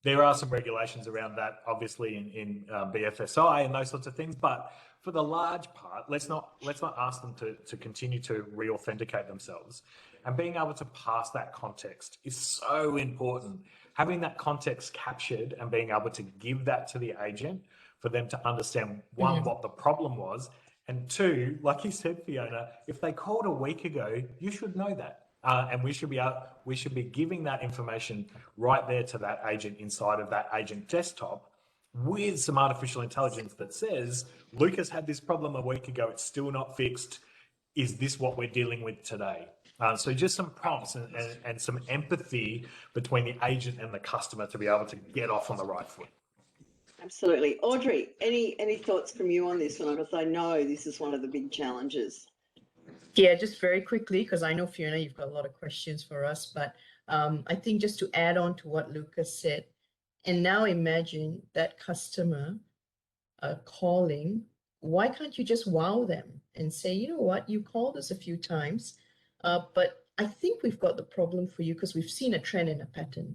There are some regulations around that, obviously, in BFSI and those sorts of things, but for the large part, let's not ask them to continue to re-authenticate themselves. And being able to pass that context is so important. Having that context captured and being able to give that to the agent for them to understand, one, what the problem was, and two, like you said, Fiona, if they called a week ago, you should know that. And we should be giving that information right there to that agent inside of that agent desktop, with some artificial intelligence that says, Lucas had this problem a week ago, it's still not fixed. Is this what we're dealing with today? So just some prompts and some empathy between the agent and the customer to be able to get off on the right foot. Absolutely. Audrey, any thoughts from you on this one? Because I know this is one of the big challenges. Yeah, just very quickly, because I know, Fiona, you've got a lot of questions for us, but I think just to add on to what Lucas said, and now imagine that customer calling, why can't you just wow them and say, you know what, you called us a few times, but I think we've got the problem for you because we've seen a trend and a pattern.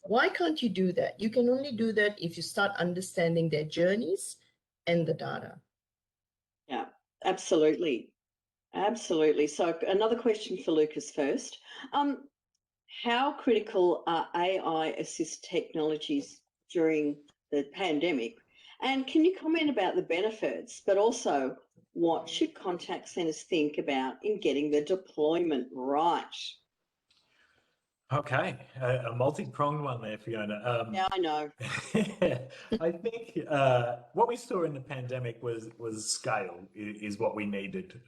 Why can't you do that? You can only do that if you start understanding their journeys and the data. Yeah, absolutely. Absolutely. So another question for Lucas first. How critical are AI assist technologies during the pandemic? And can you comment about the benefits, but also what should contact centres think about in getting the deployment right? Okay, a multi-pronged one there, Fiona. Yeah, I know. I think what we saw in the pandemic was scale is what we needed.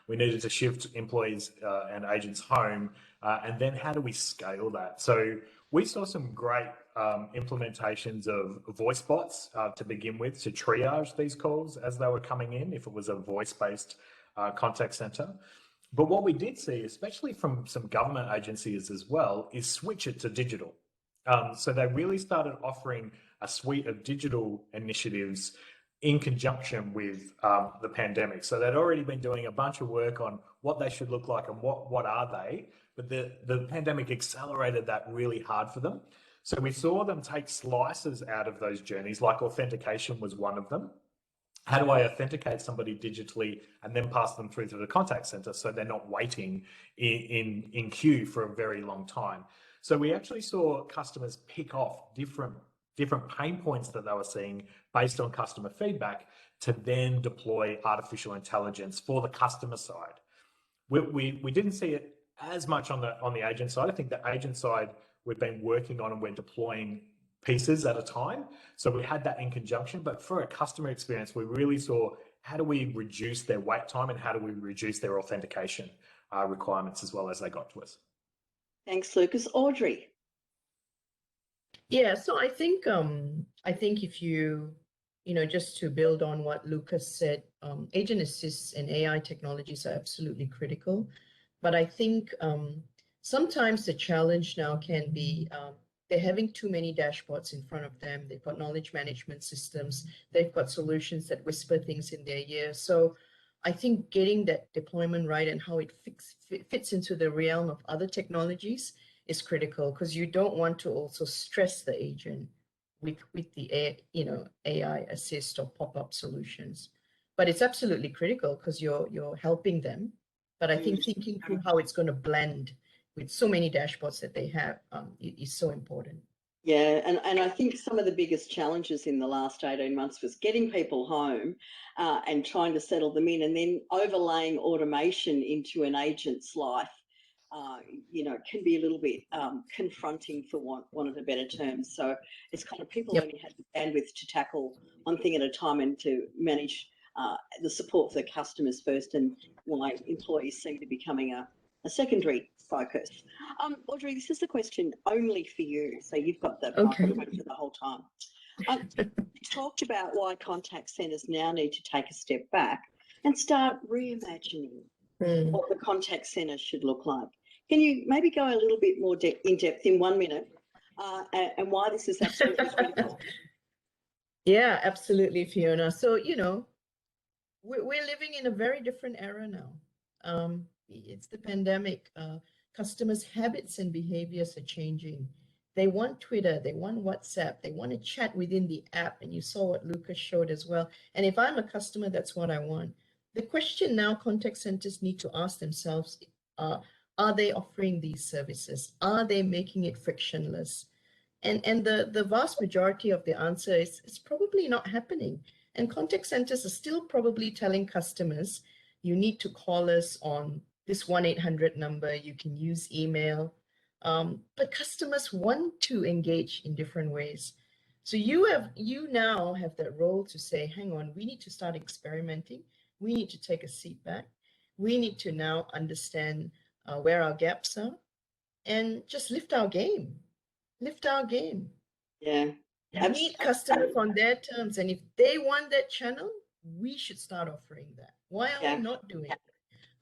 We needed to shift employees and agents home, and then how do we scale that? So we saw some great implementations of voice bots to begin with, to triage these calls as they were coming in, if it was a voice-based contact center. But what we did see, especially from some government agencies as well, is switch it to digital. So they really started offering a suite of digital initiatives in conjunction with the pandemic. So they'd already been doing a bunch of work on what they should look like and what are they, but the pandemic accelerated that really hard for them. So we saw them take slices out of those journeys, like authentication was one of them. How do I authenticate somebody digitally and then pass them through to the contact center so they're not waiting in queue for a very long time? So we actually saw customers pick off different pain points that they were seeing based on customer feedback to then deploy artificial intelligence for the customer side. We didn't see it as much on the agent side. I think the agent side we've been working on and we're deploying pieces at a time. So we had that in conjunction, but for a customer experience, we really saw how do we reduce their wait time and how do we reduce their authentication requirements as well as they got to us. Thanks, Lucas. Audrey. Yeah, so I think if you just to build on what Lucas said, agent assists and AI technologies are absolutely critical. But I think sometimes the challenge now can be they're having too many dashboards in front of them. They've got knowledge management systems. They've got solutions that whisper things in their ear. So I think getting that deployment right and how it fits into the realm of other technologies is critical, because you don't want to also stress the agent with the AI assist or pop-up solutions. But it's absolutely critical because you're helping them. But I think thinking through how it's going to blend with so many dashboards that they have is so important. Yeah, and I think some of the biggest challenges in the last 18 months was getting people home and trying to settle them in, and then overlaying automation into an agent's life, can be a little bit confronting, for want of a better term. So it's kind of people only had the bandwidth to tackle one thing at a time and to manage the support for the customers first, and why employees seem to be becoming a secondary focus. Audrey, this is a question only for you, so you've got the microphone for the whole time. You talked about why contact centres now need to take a step back and start reimagining what the contact centre should look like. Can you maybe go a little bit more in depth in 1 minute and why this is absolutely critical? Yeah, absolutely, Fiona. So, we're living in a very different era now. It's the pandemic. Customers' habits and behaviors are changing. They want Twitter, they want WhatsApp, they want to chat within the app. And you saw what Lucas showed as well. And if I'm a customer, that's what I want. The question now contact centers need to ask themselves, are they offering these services? Are they making it frictionless? And the vast majority of the answer is it's probably not happening. And contact centers are still probably telling customers, you need to call us on this 1-800 number, you can use email. But customers want to engage in different ways. So you now have that role to say, hang on, we need to start experimenting. We need to take a seat back. We need to now understand where our gaps are and just lift our game. Lift our game. Yeah. Meet customers on their terms. And if they want that channel, we should start offering that. Why are we not doing it?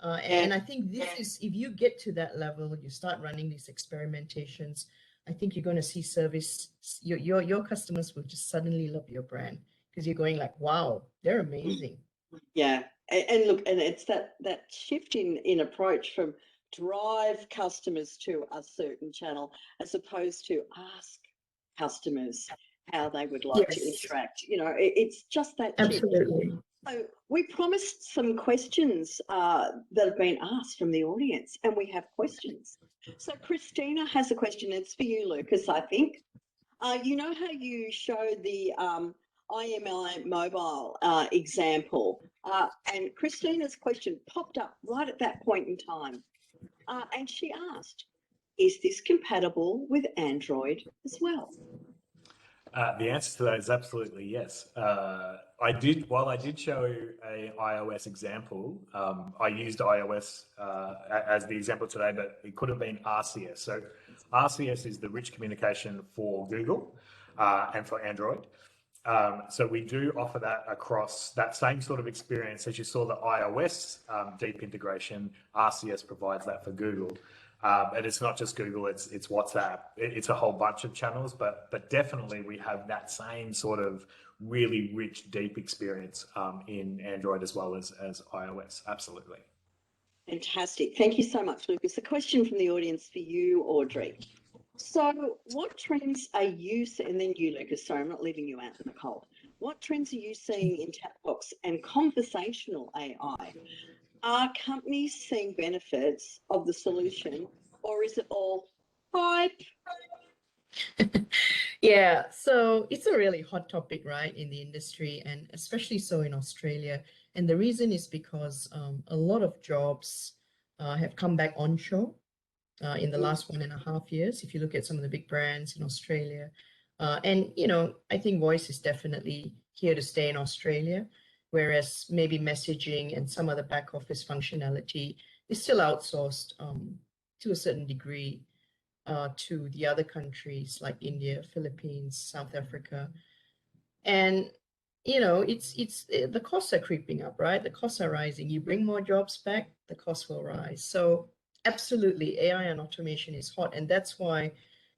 And I think this is, if you get to that level, you start running these experimentations, I think you're going to see service, your customers will just suddenly love your brand, because you're going like, wow, they're amazing. Yeah. And look, and it's that shift in approach from drive customers to a certain channel as opposed to ask customers how they would like to interact. It's just that shift. Absolutely. So we promised some questions that have been asked from the audience, and we have questions. So Christina has a question. It's for you, Lucas, I think. You know how you showed the IMI mobile example, and Christina's question popped up right at that point in time. And she asked, is this compatible with Android as well? The answer to that is absolutely yes. While I did show an iOS example, I used iOS as the example today, but it could have been RCS. So RCS is the rich communication for Google and for Android. So we do offer that across that same sort of experience as you saw the iOS deep integration. RCS provides that for Google. And it's not just Google, it's WhatsApp. It's a whole bunch of channels, but definitely we have that same sort of really rich, deep experience in Android as well as iOS. Absolutely. Fantastic. Thank you so much, Lucas. A question from the audience for you, Audrey. So what trends are you seeing, and then you, Lucas, sorry, I'm not leaving you out in the cold. What trends are you seeing in chat box and conversational AI? Are companies seeing benefits of the solution, or is it all hype? Yeah, so it's a really hot topic, right, in the industry, and especially so in Australia. And the reason is because a lot of jobs have come back onshore in the last 1.5 years, if you look at some of the big brands in Australia. And, I think voice is definitely here to stay in Australia, whereas maybe messaging and some other back office functionality is still outsourced to a certain degree to the other countries like India, Philippines, South Africa. And the costs are creeping up, right? The costs are rising. You bring more jobs back, the costs will rise. So absolutely, AI and automation is hot, and that's why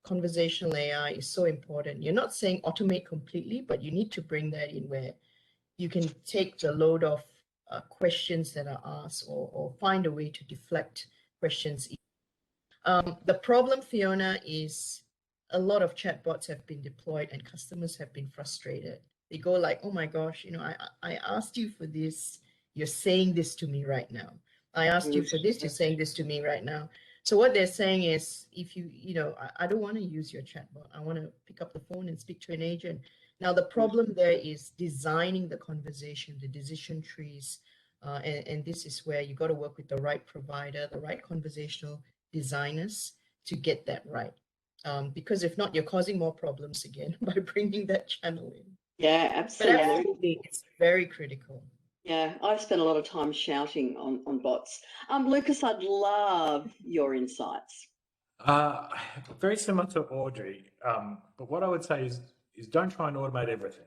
conversational AI is so important. You're not saying automate completely, but you need to bring that in where you can take the load off questions that are asked, or find a way to deflect questions. The problem, Fiona, is a lot of chatbots have been deployed and customers have been frustrated. They go like, oh my gosh, I asked you for this, you're saying this to me right now. I asked you for this, you're saying this to me right now. So what they're saying is, if I don't want to use your chatbot. I want to pick up the phone and speak to an agent. Now, the problem there is designing the conversation, the decision trees, and this is where you got to work with the right provider, the right conversational designers to get that right. Because if not, you're causing more problems again by bringing that channel in. Yeah, But absolutely. absolutely, it's very critical. Yeah, I've spent a lot of time shouting on bots. Lucas, I'd love your insights. Very similar to Audrey, but what I would say is don't try and automate everything.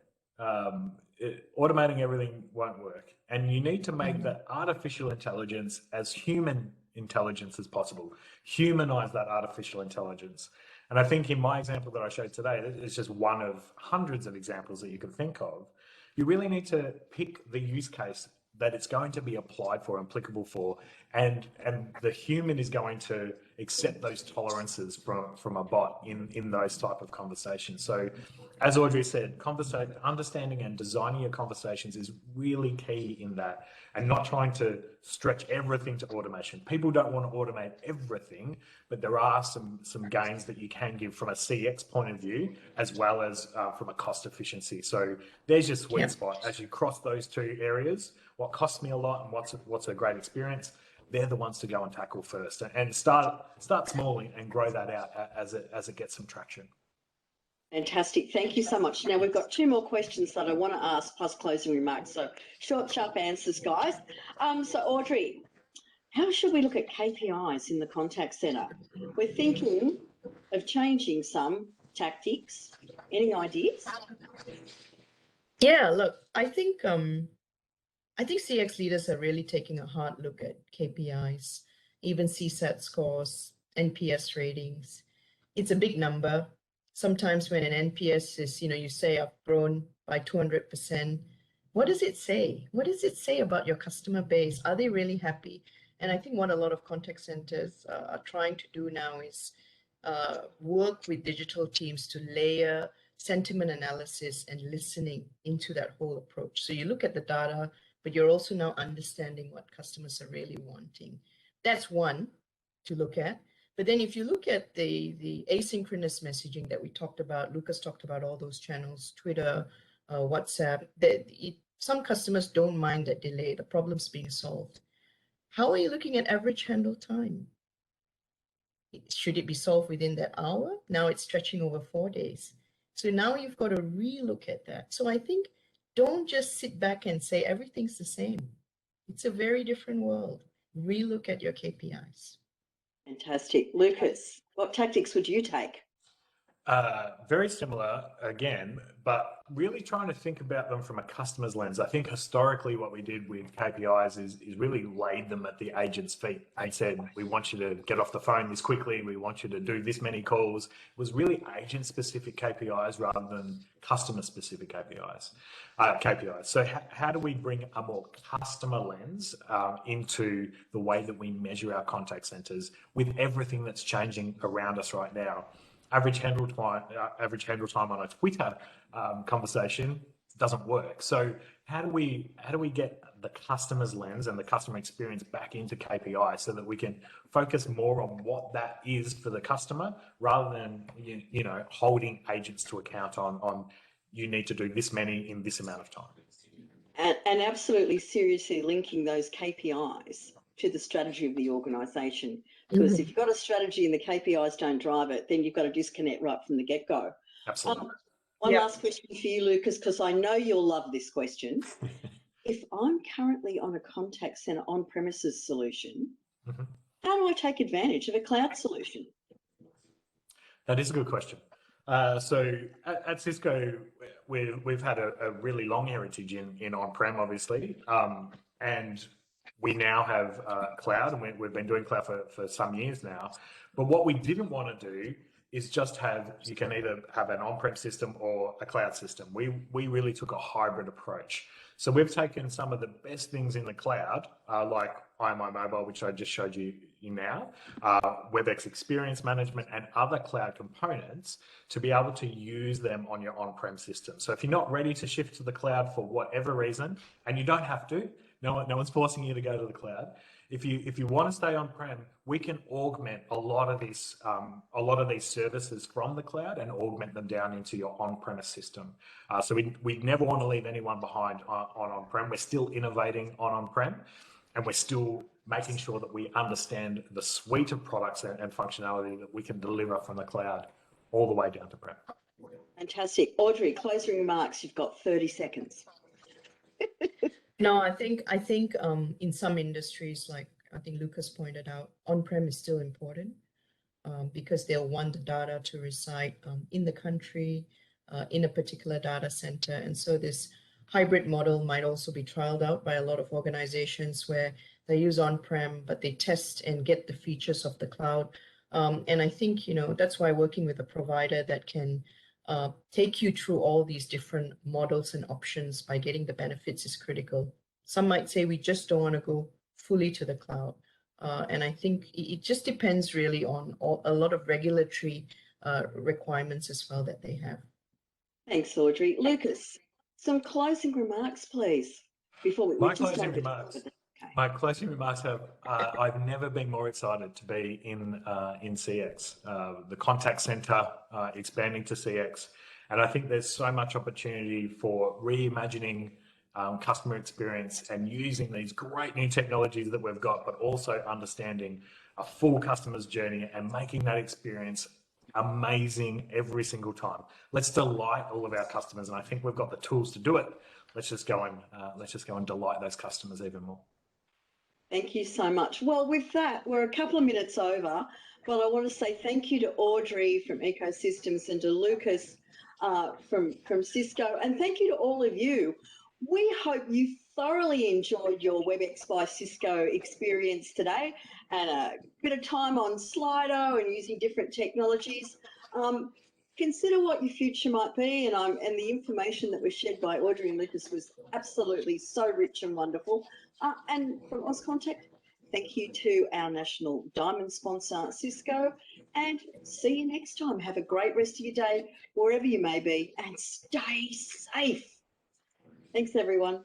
Automating everything won't work, and you need to make that artificial intelligence as human intelligence as possible. Humanize that artificial intelligence. And I think in my example that I showed today, it's just one of hundreds of examples that you can think of. You really need to pick the use case that it's going to be applied for, applicable for, and the human is going to accept those tolerances from a bot in those type of conversations. So as Audrey said, understanding and designing your conversations is really key in that, and not trying to stretch everything to automation. People don't want to automate everything, but there are some gains that you can give from a CX point of view, as well as from a cost efficiency. So there's your sweet spot. As you cross those two areas, what costs me a lot and what's a great experience, they're the ones to go and tackle first, and start small and grow that out as it gets some traction. Fantastic. Thank you so much. Now, we've got two more questions that I want to ask, plus closing remarks. So short, sharp answers, guys. So Audrey, how should we look at KPIs in the contact centre? We're thinking of changing some tactics. Any ideas? Yeah, look, I think CX leaders are really taking a hard look at KPIs, even CSAT scores, NPS ratings. It's a big number. Sometimes when an NPS is, you say I've grown by 200%, what does it say? What does it say about your customer base? Are they really happy? And I think what a lot of contact centers are trying to do now is work with digital teams to layer sentiment analysis and listening into that whole approach. So you look at the data, but you're also now understanding what customers are really wanting. That's one to look at. But then if you look at the asynchronous messaging that we talked about, Lucas talked about all those channels, Twitter, WhatsApp, some customers don't mind that delay, the problem's being solved. How are you looking at average handle time? Should it be solved within that hour? Now it's stretching over 4 days. So now you've got to re-look at that. So I think don't just sit back and say everything's the same. It's a very different world. Re-look at your KPIs. Fantastic. Lucas, what tactics would you take? Very similar again, but really trying to think about them from a customer's lens. I think historically what we did with KPIs is really laid them at the agent's feet and said, we want you to get off the phone this quickly, we want you to do this many calls. It was really agent-specific KPIs rather than customer-specific KPIs. So how do we bring a more customer lens into the way that we measure our contact centers with everything that's changing around us right now? Average handle time on a Twitter conversation doesn't work. So how do we get the customer's lens and the customer experience back into KPI so that we can focus more on what that is for the customer rather than holding agents to account on you need to do this many in this amount of time. And absolutely seriously linking those KPIs to the strategy of the organisation. Because if you've got a strategy and the KPIs don't drive it, then you've got to disconnect right from the get-go. Absolutely. One last question for you, Lucas, because I know you'll love this question. If I'm currently on a contact centre on-premises solution, how do I take advantage of a cloud solution? That is a good question. So at Cisco, we've had a really long heritage in on-prem, obviously, and we now have cloud, and we've been doing cloud for some years now. But what we didn't want to do is just you can either have an on-prem system or a cloud system. We really took a hybrid approach. So we've taken some of the best things in the cloud, like IMI Mobile, which I just showed you now, Webex Experience Management, and other cloud components to be able to use them on your on-prem system. So if you're not ready to shift to the cloud for whatever reason, and you don't have to, no one's forcing you to go to the cloud. If you want to stay on-prem, we can augment a lot of these services from the cloud and augment them down into your on-premise system. So we never want to leave anyone behind on-prem. We're still innovating on-prem, and we're still making sure that we understand the suite of products and functionality that we can deliver from the cloud all the way down to prem. Fantastic. Audrey, closing remarks. You've got 30 seconds. No, I think in some industries, like I think Lukas pointed out, on-prem is still important because they'll want the data to reside in the country, in a particular data center. And so this hybrid model might also be trialed out by a lot of organizations where they use on-prem, but they test and get the features of the cloud. And I think, that's why working with a provider that can take you through all these different models and options by getting the benefits is critical. Some might say we just don't want to go fully to the cloud. And I think it just depends really on a lot of regulatory requirements as well that they have. Thanks, Audrey. Lukas, some closing remarks, please, before we My closing remarks have, I've never been more excited to be in CX, the contact center expanding to CX. And I think there's so much opportunity for reimagining customer experience and using these great new technologies that we've got, but also understanding a full customer's journey and making that experience amazing every single time. Let's delight all of our customers, and I think we've got the tools to do it. Let's just go and delight those customers even more. Thank you so much. Well, with that, we're a couple of minutes over, but I want to say thank you to Audrey from Ecosystems and to Lukas from Cisco, and thank you to all of you. We hope you thoroughly enjoyed your Webex by Cisco experience today and a bit of time on Slido and using different technologies. Consider what your future might be, and the information that was shared by Audrey and Lukas was absolutely so rich and wonderful. And from Auscontact, thank you to our national diamond sponsor, Cisco, and see you next time. Have a great rest of your day, wherever you may be, and stay safe. Thanks, everyone.